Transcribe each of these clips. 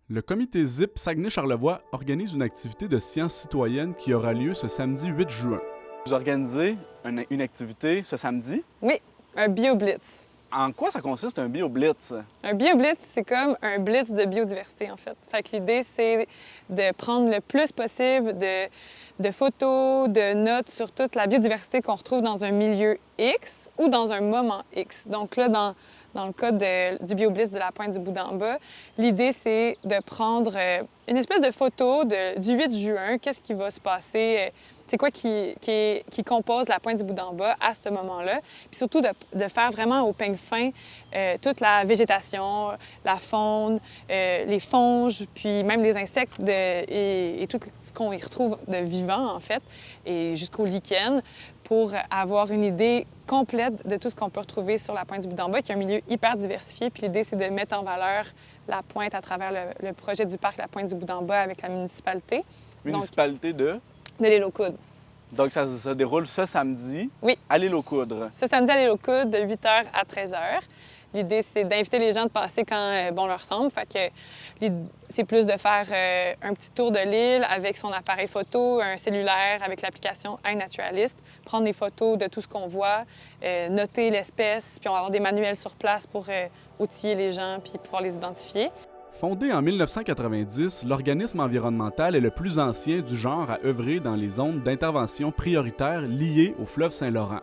Le comité ZIP Saguenay-Charlevoix organise une activité de sciences citoyennes qui aura lieu ce samedi 8 juin. Vous organisez une activité ce samedi? Oui, un BioBlitz. En quoi ça consiste un BioBlitz? Un BioBlitz, c'est comme un blitz de biodiversité, en fait. Fait que l'idée, c'est de prendre le plus possible de photos, de notes sur toute la biodiversité qu'on retrouve dans un milieu X ou dans un moment X. Donc là, dans le cas du BioBlitz de la Pointe du Bout-d'en-Bas, l'idée, c'est de prendre une espèce de photo du 8 juin. Qu'est-ce qui va se passer? C'est quoi qui compose la Pointe du Bout-d'en-Bas à ce moment-là? Puis surtout, de faire vraiment au peigne fin toute la végétation, la faune, les fonges, puis même les insectes et tout ce qu'on y retrouve de vivant, en fait, et jusqu'au lichen, pour avoir une idée complète de tout ce qu'on peut retrouver sur la Pointe du Bout-d'en-Bas, qui est un milieu hyper diversifié. Puis l'idée, c'est de mettre en valeur la pointe à travers le projet du parc La Pointe du Bout-d'en-Bas avec la municipalité. Municipalité de l'île aux Coudres. Donc, ça se déroule ce samedi à l'île aux Coudres. Ce samedi à l'île aux Coudres, de 8h à 13h. L'idée, c'est d'inviter les gens de passer quand bon leur semble. Fait que c'est plus de faire un petit tour de l'île avec son appareil photo, un cellulaire avec l'application iNaturalist, prendre des photos de tout ce qu'on voit, noter l'espèce, puis on va avoir des manuels sur place pour outiller les gens puis pouvoir les identifier. Fondé en 1990, l'organisme environnemental est le plus ancien du genre à œuvrer dans les zones d'intervention prioritaires liées au fleuve Saint-Laurent.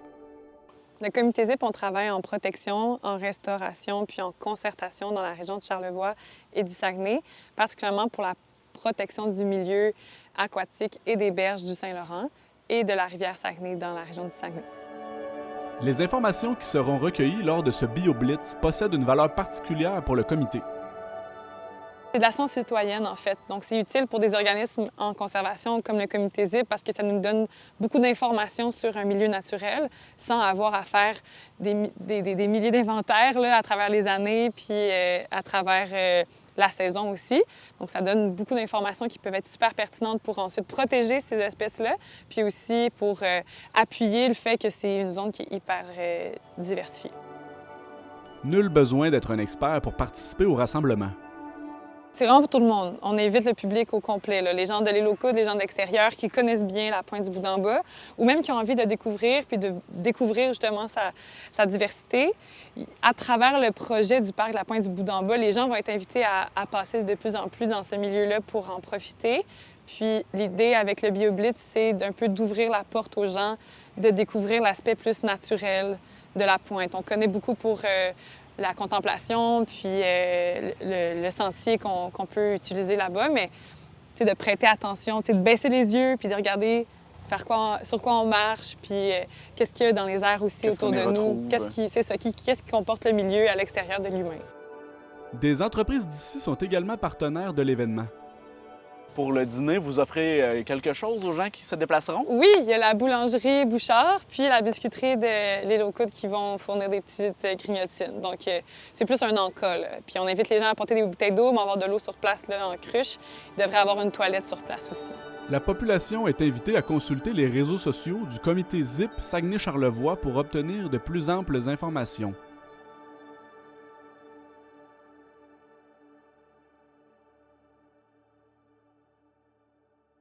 Le comité ZIP, on travaille en protection, en restauration puis en concertation dans la région de Charlevoix et du Saguenay, particulièrement pour la protection du milieu aquatique et des berges du Saint-Laurent et de la rivière Saguenay dans la région du Saguenay. Les informations qui seront recueillies lors de ce BioBlitz possèdent une valeur particulière pour le comité. C'est de la science citoyenne, en fait. Donc, c'est utile pour des organismes en conservation comme le comité ZIP parce que ça nous donne beaucoup d'informations sur un milieu naturel sans avoir à faire des milliers d'inventaires là, à travers les années puis à travers la saison aussi. Donc, ça donne beaucoup d'informations qui peuvent être super pertinentes pour ensuite protéger ces espèces-là puis aussi pour appuyer le fait que c'est une zone qui est hyper diversifiée. Nul besoin d'être un expert pour participer au rassemblement. C'est vraiment pour tout le monde. On invite le public au complet, là. Les gens de l'île aux Coudres, les gens d'extérieur qui connaissent bien la Pointe du Bout-d'en-Bas ou même qui ont envie de découvrir puis de découvrir justement sa diversité. À travers le projet du parc de la Pointe du Bout-d'en-Bas, les gens vont être invités à passer de plus en plus dans ce milieu-là pour en profiter. Puis l'idée avec le BioBlitz, c'est d'un peu d'ouvrir la porte aux gens, de découvrir l'aspect plus naturel de la pointe. On connaît beaucoup pour la contemplation, puis le sentier qu'on peut utiliser là-bas, mais de prêter attention, de baisser les yeux, puis de regarder sur quoi on marche, puis qu'est-ce qu'il y a dans les airs aussi autour de nous, qu'est-ce qui comporte le milieu à l'extérieur de l'humain. Des entreprises d'ici sont également partenaires de l'événement. Pour le dîner, vous offrez quelque chose aux gens qui se déplaceront? Oui, il y a la boulangerie Bouchard puis la biscuiterie de l'île aux Coudres qui vont fournir des petites grignotines. Donc, c'est plus un encas, là. Puis on invite les gens à apporter des bouteilles d'eau, mais avoir de l'eau sur place là, en cruche. Il devrait avoir une toilette sur place aussi. La population est invitée à consulter les réseaux sociaux du comité ZIP Saguenay-Charlevoix pour obtenir de plus amples informations.